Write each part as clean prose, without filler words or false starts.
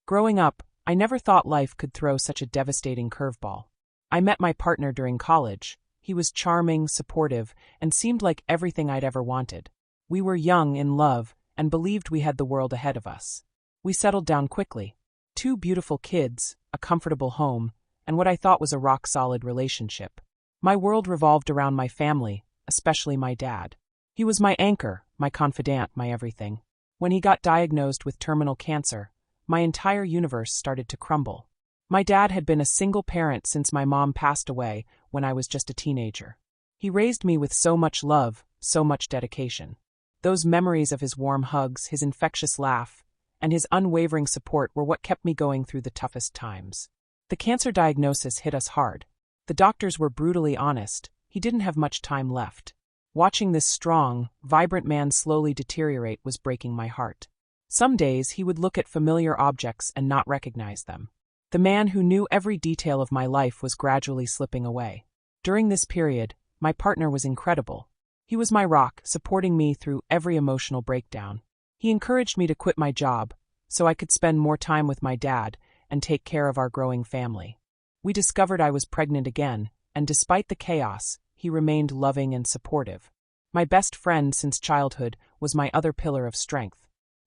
Growing up, I never thought life could throw such a devastating curveball. I met my partner during college. He was charming, supportive, and seemed like everything I'd ever wanted. We were young, in love, and believed we had the world ahead of us. We settled down quickly. 2 beautiful kids, a comfortable home, and what I thought was a rock-solid relationship. My world revolved around my family, especially my dad. He was my anchor, my confidant, my everything. When he got diagnosed with terminal cancer, my entire universe started to crumble. My dad had been a single parent since my mom passed away when I was just a teenager. He raised me with so much love, so much dedication. Those memories of his warm hugs, his infectious laugh, and his unwavering support were what kept me going through the toughest times. The cancer diagnosis hit us hard. The doctors were brutally honest. He didn't have much time left. Watching this strong, vibrant man slowly deteriorate was breaking my heart. Some days he would look at familiar objects and not recognize them. The man who knew every detail of my life was gradually slipping away. During this period, my partner was incredible. He was my rock, supporting me through every emotional breakdown. He encouraged me to quit my job so I could spend more time with my dad and take care of our growing family. We discovered I was pregnant again, and despite the chaos, he remained loving and supportive. My best friend since childhood was my other pillar of strength.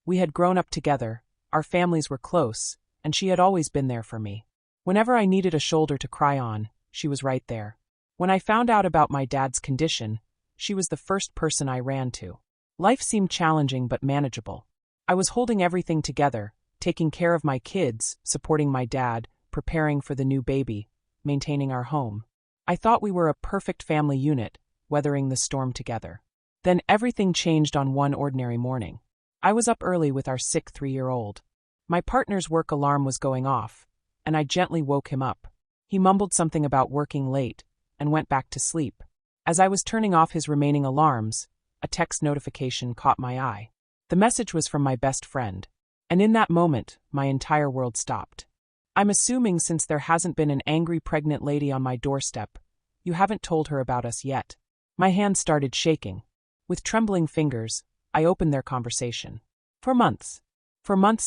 We had grown up together, our families were close, and she had always been there for me. Whenever I needed a shoulder to cry on, she was right there. When I found out about my dad's condition, she was the first person I ran to. Life seemed challenging but manageable. I was holding everything together, taking care of my kids, supporting my dad, preparing for the new baby, maintaining our home. I thought we were a perfect family unit, weathering the storm together. Then everything changed on one ordinary morning. I was up early with our sick 3-year-old. My partner's work alarm was going off, and I gently woke him up. He mumbled something about working late, and went back to sleep. As I was turning off his remaining alarms, a text notification caught my eye. The message was from my best friend, and in that moment, my entire world stopped. I'm assuming since there hasn't been an angry pregnant lady on my doorstep, you haven't told her about us yet. My hand started shaking. With trembling fingers, I opened their conversation. For months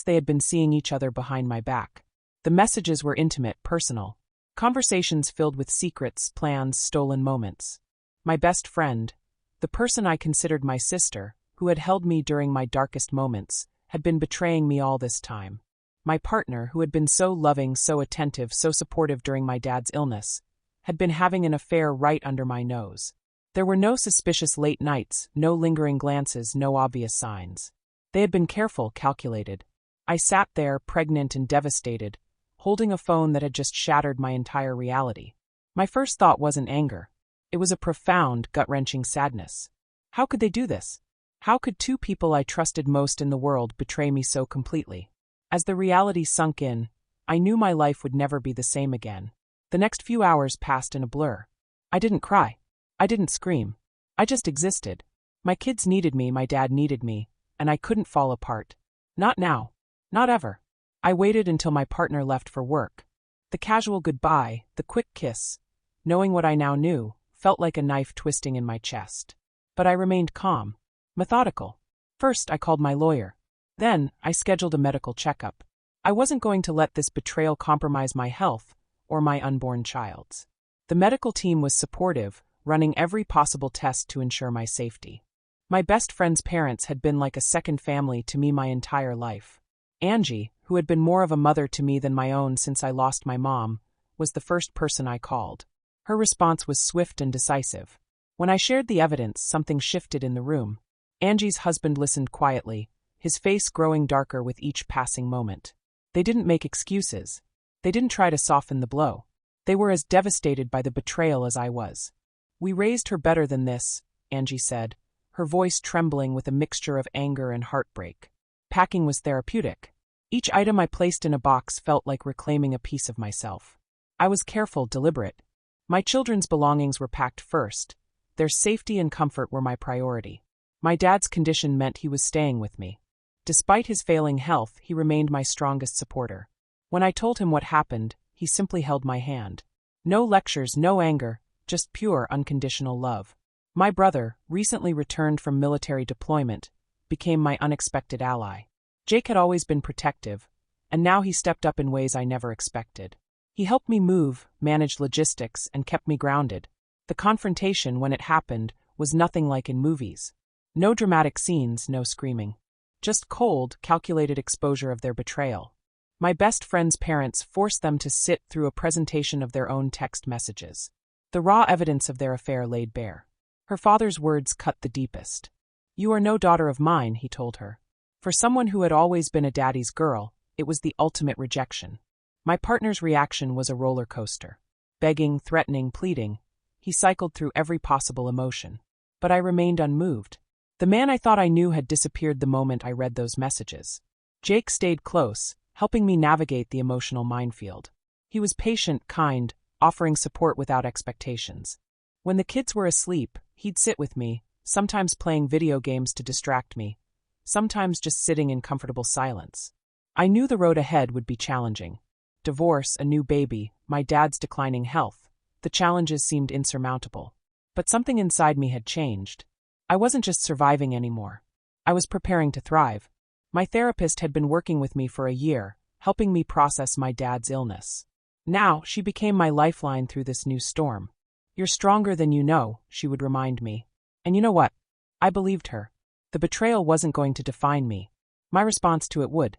they had been seeing each other behind my back. The messages were intimate, personal. Conversations filled with secrets, plans, stolen moments. My best friend, the person I considered my sister, who had held me during my darkest moments, had been betraying me all this time. My partner, who had been so loving, so attentive, so supportive during my dad's illness, had been having an affair right under my nose. There were no suspicious late nights, no lingering glances, no obvious signs. They had been careful, calculated. I sat there, pregnant and devastated, holding a phone that had just shattered my entire reality. My first thought wasn't anger. It was a profound, gut-wrenching sadness. How could they do this? How could 2 people I trusted most in the world betray me so completely? As the reality sunk in, I knew my life would never be the same again. The next few hours passed in a blur. I didn't cry. I didn't scream. I just existed. My kids needed me, my dad needed me, and I couldn't fall apart. Not now. Not ever. I waited until my partner left for work. The casual goodbye, the quick kiss, knowing what I now knew, felt like a knife twisting in my chest. But I remained calm, methodical. First, I called my lawyer. Then, I scheduled a medical checkup. I wasn't going to let this betrayal compromise my health or my unborn child's. The medical team was supportive, running every possible test to ensure my safety. My best friend's parents had been like a second family to me my entire life. Angie, who had been more of a mother to me than my own since I lost my mom, was the first person I called. Her response was swift and decisive. When I shared the evidence, something shifted in the room. Angie's husband listened quietly, his face growing darker with each passing moment. They didn't make excuses. They didn't try to soften the blow. They were as devastated by the betrayal as I was. "We raised her better than this," Angie said, her voice trembling with a mixture of anger and heartbreak. Packing was therapeutic. Each item I placed in a box felt like reclaiming a piece of myself. I was careful, deliberate. My children's belongings were packed first. Their safety and comfort were my priority. My dad's condition meant he was staying with me. Despite his failing health, he remained my strongest supporter. When I told him what happened, he simply held my hand. No lectures, no anger, just pure, unconditional love. My brother, recently returned from military deployment, became my unexpected ally. Jake had always been protective, and now he stepped up in ways I never expected. He helped me move, managed logistics, and kept me grounded. The confrontation, when it happened, was nothing like in movies. No dramatic scenes, no screaming. Just cold, calculated exposure of their betrayal. My best friend's parents forced them to sit through a presentation of their own text messages. The raw evidence of their affair laid bare. Her father's words cut the deepest. "You are no daughter of mine," he told her. For someone who had always been a daddy's girl, it was the ultimate rejection. My partner's reaction was a roller coaster. Begging, threatening, pleading. He cycled through every possible emotion. But I remained unmoved. The man I thought I knew had disappeared the moment I read those messages. Jake stayed close, helping me navigate the emotional minefield. He was patient, kind, offering support without expectations. When the kids were asleep, he'd sit with me, sometimes playing video games to distract me, sometimes just sitting in comfortable silence. I knew the road ahead would be challenging. Divorce, a new baby, my dad's declining health. The challenges seemed insurmountable. But something inside me had changed. I wasn't just surviving anymore. I was preparing to thrive. My therapist had been working with me for a year, helping me process my dad's illness. Now, she became my lifeline through this new storm. "You're stronger than you know," she would remind me. And you know what? I believed her. The betrayal wasn't going to define me. My response to it would.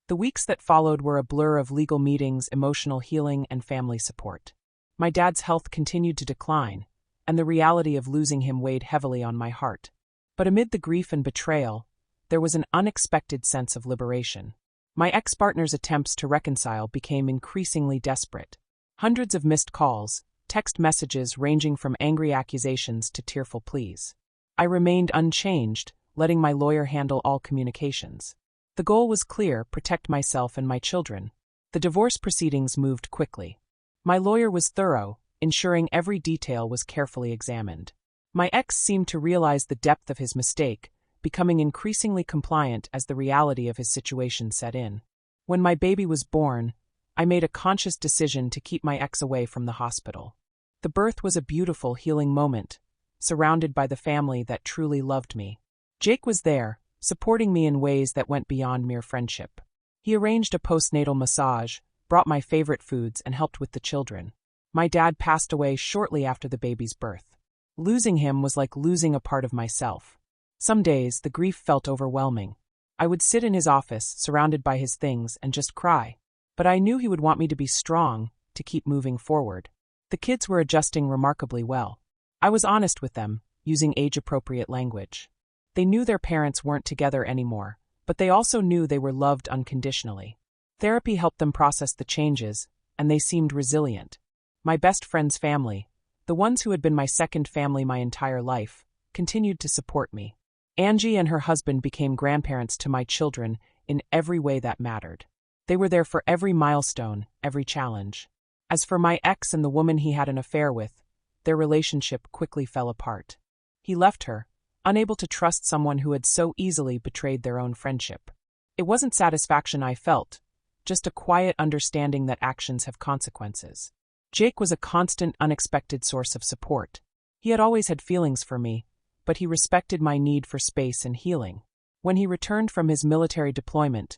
The weeks that followed were a blur of legal meetings, emotional healing, and family support. My dad's health continued to decline, and the reality of losing him weighed heavily on my heart. But amid the grief and betrayal, there was an unexpected sense of liberation. My ex-partner's attempts to reconcile became increasingly desperate. Hundreds of missed calls, text messages ranging from angry accusations to tearful pleas. I remained unchanged, letting my lawyer handle all communications. The goal was clear: protect myself and my children. The divorce proceedings moved quickly. My lawyer was thorough, ensuring every detail was carefully examined. My ex seemed to realize the depth of his mistake, becoming increasingly compliant as the reality of his situation set in. When my baby was born, I made a conscious decision to keep my ex away from the hospital. The birth was a beautiful, healing moment, surrounded by the family that truly loved me. Jake was there, supporting me in ways that went beyond mere friendship. He arranged a postnatal massage, brought my favorite foods, and helped with the children. My dad passed away shortly after the baby's birth. Losing him was like losing a part of myself. Some days, the grief felt overwhelming. I would sit in his office, surrounded by his things, and just cry. But I knew he would want me to be strong, to keep moving forward. The kids were adjusting remarkably well. I was honest with them, using age-appropriate language. They knew their parents weren't together anymore, but they also knew they were loved unconditionally. Therapy helped them process the changes, and they seemed resilient. My best friend's family, the ones who had been my second family my entire life, continued to support me. Angie and her husband became grandparents to my children in every way that mattered. They were there for every milestone, every challenge. As for my ex and the woman he had an affair with, their relationship quickly fell apart. He left her, unable to trust someone who had so easily betrayed their own friendship. It wasn't satisfaction I felt, just a quiet understanding that actions have consequences. Jake was a constant, unexpected source of support. He had always had feelings for me, but he respected my need for space and healing. When he returned from his military deployment,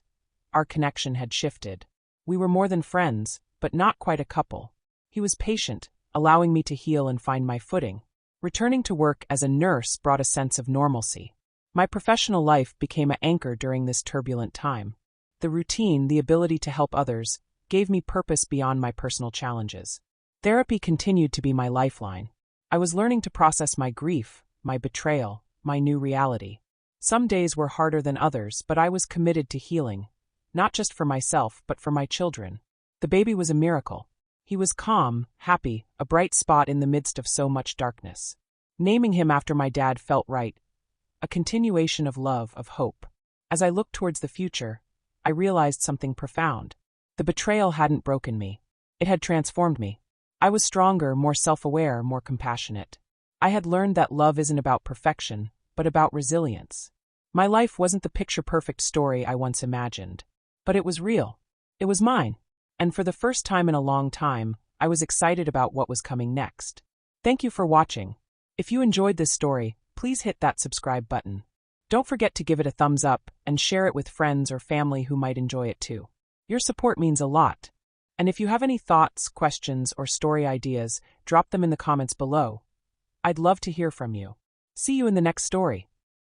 our connection had shifted. We were more than friends, but not quite a couple. He was patient, allowing me to heal and find my footing. Returning to work as a nurse brought a sense of normalcy. My professional life became an anchor during this turbulent time. The routine, the ability to help others, gave me purpose beyond my personal challenges. Therapy continued to be my lifeline. I was learning to process my grief, my betrayal, my new reality. Some days were harder than others, but I was committed to healing, not just for myself, but for my children. The baby was a miracle. He was calm, happy, a bright spot in the midst of so much darkness. Naming him after my dad felt right, a continuation of love, of hope. As I looked towards the future, I realized something profound. The betrayal hadn't broken me. It had transformed me. I was stronger, more self-aware, more compassionate. I had learned that love isn't about perfection, but about resilience. My life wasn't the picture-perfect story I once imagined. But it was real. It was mine. And for the first time in a long time, I was excited about what was coming next. Thank you for watching. If you enjoyed this story, please hit that subscribe button. Don't forget to give it a thumbs up and share it with friends or family who might enjoy it too. Your support means a lot. And if you have any thoughts, questions, or story ideas, drop them in the comments below. I'd love to hear from you. See you in the next story.